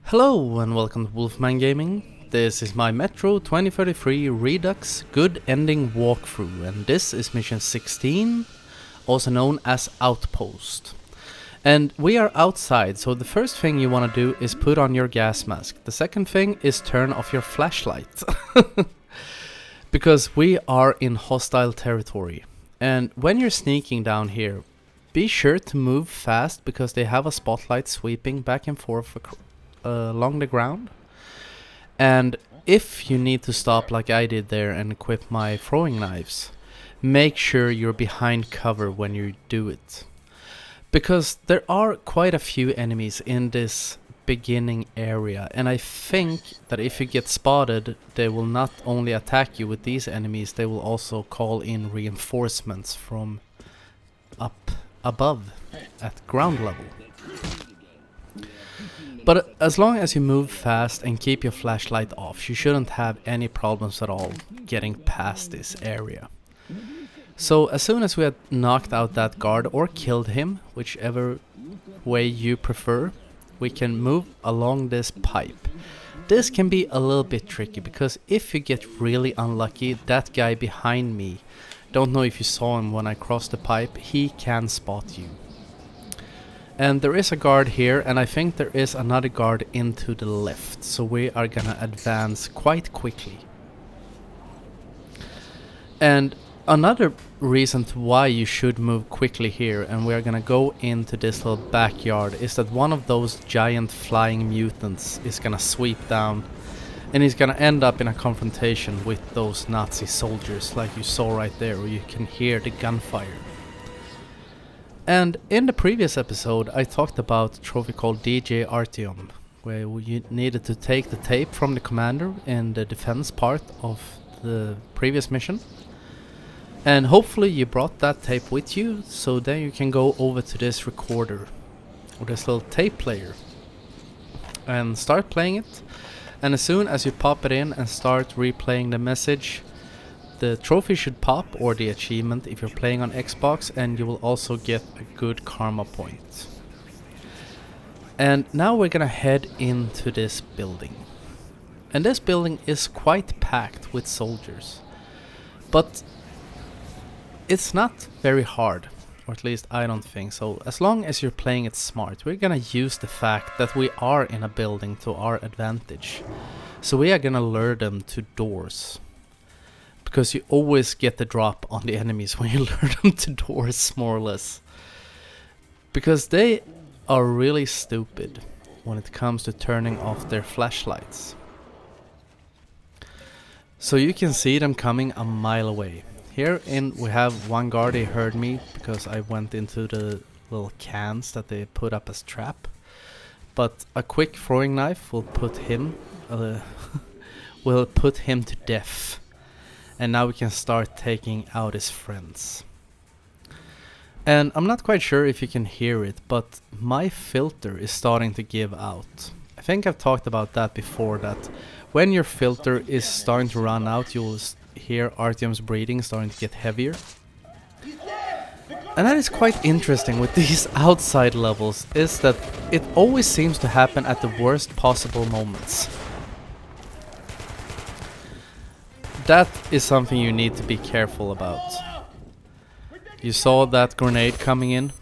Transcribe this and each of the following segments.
Hello and welcome to Wolfman Gaming. This is my Metro 2033 Redux Good Ending walkthrough, and this is mission 16, also known as Outpost. And we are outside, so the first thing you want to do is put on your gas mask. The second thing is turn off your flashlight. Because we are in hostile territory. And when you're sneaking down here, be sure to move fast because they have a spotlight sweeping back and forth along the ground. And if you need to stop like I did there and equip my throwing knives, make sure you're behind cover when you do it. Because there are quite a few enemies in this beginning area, and I think that if you get spotted, they will not only attack you with these enemies, they will also call in reinforcements from up above at ground level. But as long as you move fast and keep your flashlight off, you shouldn't have any problems at all getting past this area. So as soon as we had knocked out that guard or killed him, whichever way you prefer, we can move along this pipe. This can be a little bit tricky because if you get really unlucky, that guy behind me, don't know if you saw him when I crossed the pipe, he can spot you. And there is a guard here, and I think there is another guard into the left, so we are gonna advance quite quickly. And another reason to why you should move quickly here, and we are gonna go into this little backyard, is that one of those giant flying mutants is gonna sweep down, and he's gonna end up in a confrontation with those Nazi soldiers, like you saw right there, where you can hear the gunfire. And in the previous episode I talked about a trophy called DJ Artyom, where you needed to take the tape from the commander in the defense part of the previous mission. And hopefully you brought that tape with you, so then you can go over to this recorder, or this little tape player, and start playing it. And as soon as you pop it in and start replaying the message, the trophy should pop, or the achievement if you're playing on Xbox, and you will also get a good karma point. And now we're gonna head into this building. And this building is quite packed with soldiers. But it's not very hard, or at least I don't think so. As long as you're playing it smart, we're gonna use the fact that we are in a building to our advantage. So we are gonna lure them to doors. Because you always get the drop on the enemies when you lure them to doors, more or less. Because they are really stupid when it comes to turning off their flashlights. So you can see them coming a mile away. Here we have one guard, he heard me because I went into the little cans that they put up as trap. But a quick throwing knife will put him to death. And now we can start taking out his friends. And I'm not quite sure if you can hear it, but my filter is starting to give out. I think I've talked about that before, that when your filter is starting to run out, you'll hear Artyom's breathing starting to get heavier. And that is quite interesting with these outside levels, is that it always seems to happen at the worst possible moments. That is something you need to be careful about. You saw that grenade coming in.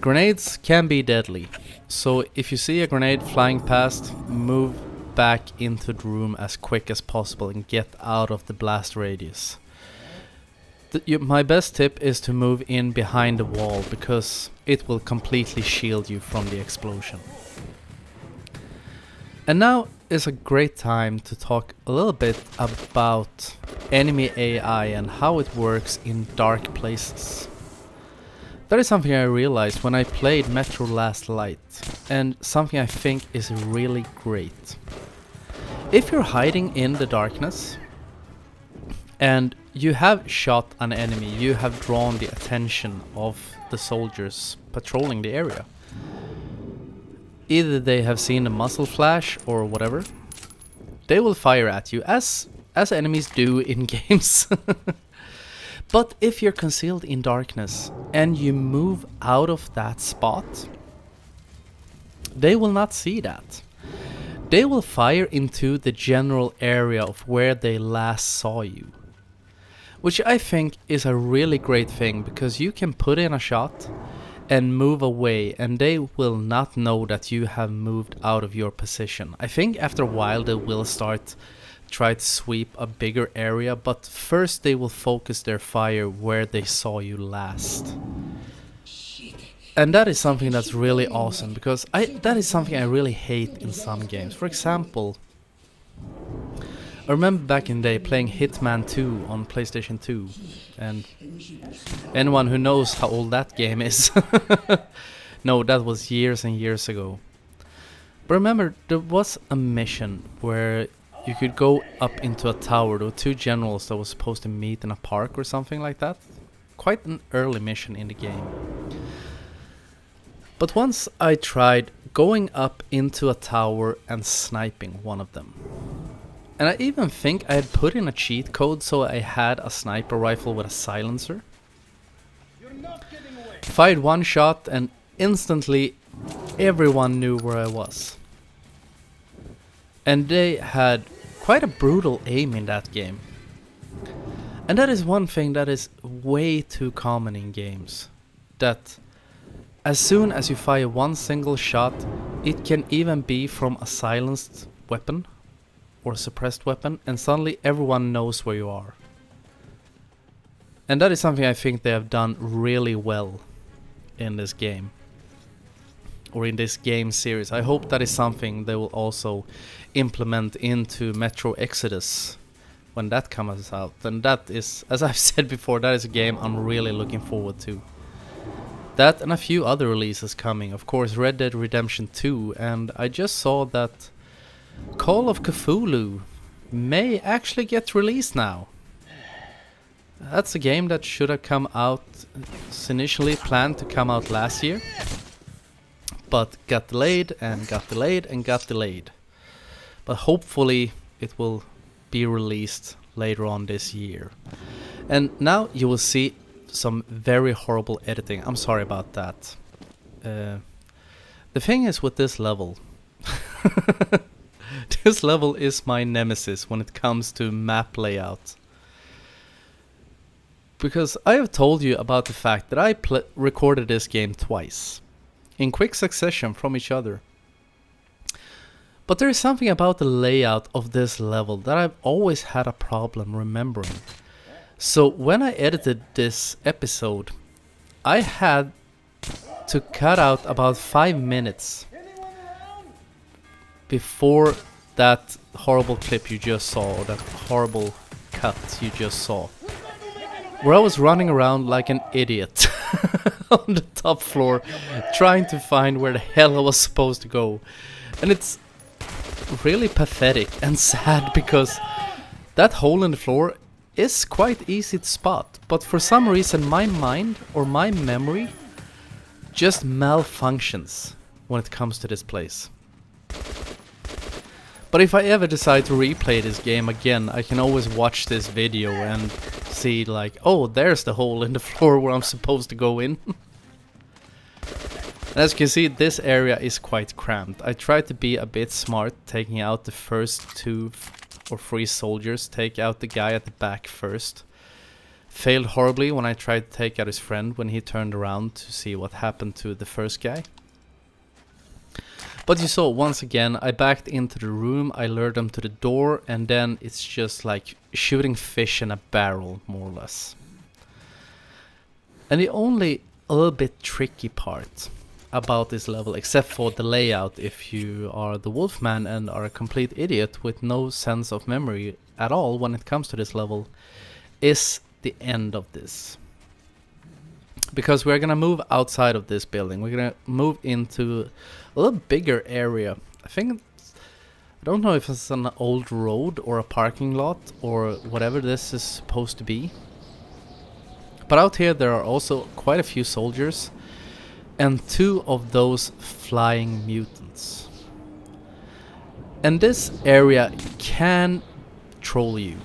Grenades can be deadly, so if you see a grenade flying past, move back into the room as quick as possible and get out of the blast radius. My best tip is to move in behind the wall, because it will completely shield you from the explosion. And now is a great time to talk a little bit about enemy AI and how it works in dark places. That is something I realized when I played Metro Last Light, and something I think is really great. If you're hiding in the darkness and you have shot an enemy, you have drawn the attention of the soldiers patrolling the area. Either they have seen a muzzle flash or whatever, they will fire at you, as enemies do in games. But if you're concealed in darkness and you move out of that spot, they will not see that. They will fire into the general area of where they last saw you. Which I think is a really great thing, because you can put in a shot and move away and they will not know that you have moved out of your position. I think after a while they will start try to sweep a bigger area, but first they will focus their fire where they saw you last. And that is something that's really awesome, because that is something I really hate in some games. For example, I remember back in the day playing Hitman 2 on PlayStation 2, and anyone who knows how old that game is, no, that was years and years ago. But remember, there was a mission where you could go up into a tower. There were two generals that were supposed to meet in a park or something like that. Quite an early mission in the game. But once I tried going up into a tower and sniping one of them. And I even think I had put in a cheat code so I had a sniper rifle with a silencer. Fired one shot and instantly everyone knew where I was. And they had quite a brutal aim in that game. And that is one thing that is way too common in games. That as soon as you fire one single shot, it can even be from a silenced weapon or suppressed weapon, and suddenly everyone knows where you are. And that is something I think they have done really well in this game, or in this game series. I hope that is something they will also implement into Metro Exodus when that comes out. And that is, as I've said before, that is a game I'm really looking forward to. That and a few other releases coming. Of course, Red Dead Redemption 2, and I just saw that Call of Cthulhu may actually get released now. That's a game that should have come out, initially planned to come out last year, but got delayed and got delayed and got delayed. But hopefully it will be released later on this year. And now you will see some very horrible editing. I'm sorry about that. The thing is with this level, this level is my nemesis when it comes to map layout. Because I have told you about the fact that I recorded this game twice, in quick succession from each other. But there is something about the layout of this level that I've always had a problem remembering. So when I edited this episode, I had to cut out about 5 minutes before that horrible clip you just saw, or that horrible cut you just saw, where I was running around like an idiot on the top floor trying to find where the hell I was supposed to go. And it's really pathetic and sad, because that hole in the floor is quite easy to spot, but for some reason my mind or my memory just malfunctions when it comes to this place. But if I ever decide to replay this game again, I can always watch this video and see like, oh, there's the hole in the floor where I'm supposed to go in. As you can see, this area is quite cramped. I tried to be a bit smart, taking out the first 2 or 3 soldiers, take out the guy at the back first. Failed horribly when I tried to take out his friend when he turned around to see what happened to the first guy. But you saw, once again, I backed into the room, I lured them to the door, and then it's just like shooting fish in a barrel, more or less. And the only a little bit tricky part about this level, except for the layout, if you are the Wolfman and are a complete idiot with no sense of memory at all when it comes to this level, is the end of this. Because we're gonna move outside of this building, we're gonna move into a little bigger area. I don't know if it's an old road or a parking lot or whatever this is supposed to be. But out here there are also quite a few soldiers and 2 of those flying mutants. And this area can troll you.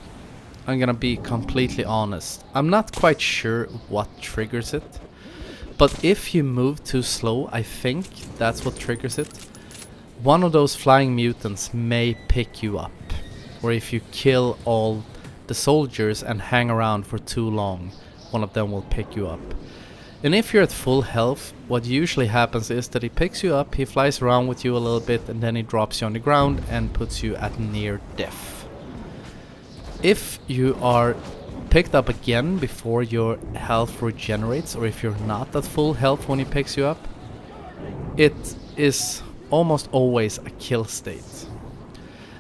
I'm gonna be completely honest. I'm not quite sure what triggers it. But if you move too slow, I think that's what triggers it. one of those flying mutants may pick you up, or if you kill all the soldiers and hang around for too long, one of them will pick you up. And if you're at full health, what usually happens is that he picks you up, he flies around with you a little bit, and then he drops you on the ground and puts you at near death. If you are picked up again before your health regenerates, or if you're not at full health when he picks you up, it is almost always a kill state.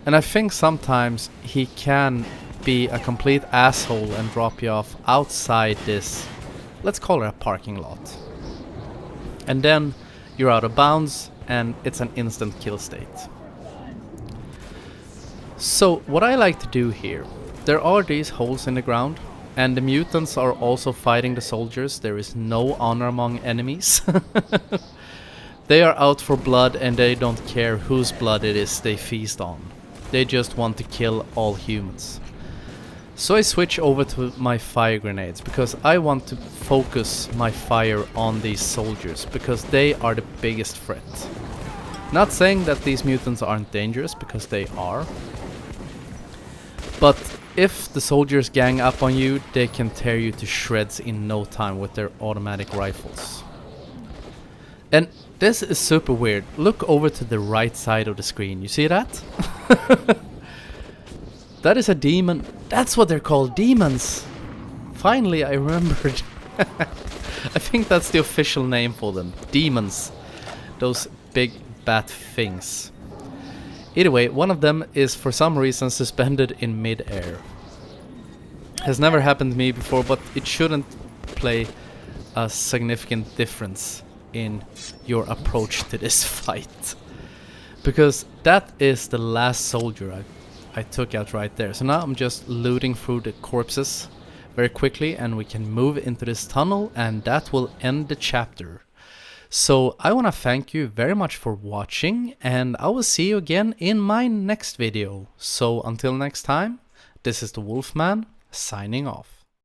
And I think sometimes he can be a complete asshole and drop you off outside this, let's call it a parking lot. And then you're out of bounds and it's an instant kill state. So what I like to do here, there are these holes in the ground and the mutants are also fighting the soldiers. There is no honor among enemies. They are out for blood and they don't care whose blood it is they feast on. They just want to kill all humans. So I switch over to my fire grenades because I want to focus my fire on these soldiers because they are the biggest threat. Not saying that these mutants aren't dangerous, because they are. But if the soldiers gang up on you, they can tear you to shreds in no time with their automatic rifles. And this is super weird. Look over to the right side of the screen. You see that? That is a demon. That's what they're called, demons. Finally, I remembered. I think that's the official name for them. Demons. Those big bat things. Either way, one of them is for some reason suspended in mid-air. Has never happened to me before, but it shouldn't play a significant difference in your approach to this fight. Because that is the last soldier I took out right there. So now I'm just looting through the corpses very quickly and we can move into this tunnel and that will end the chapter. So I want to thank you very much for watching and I will see you again in my next video. So until next time, this is the Wolfman signing off.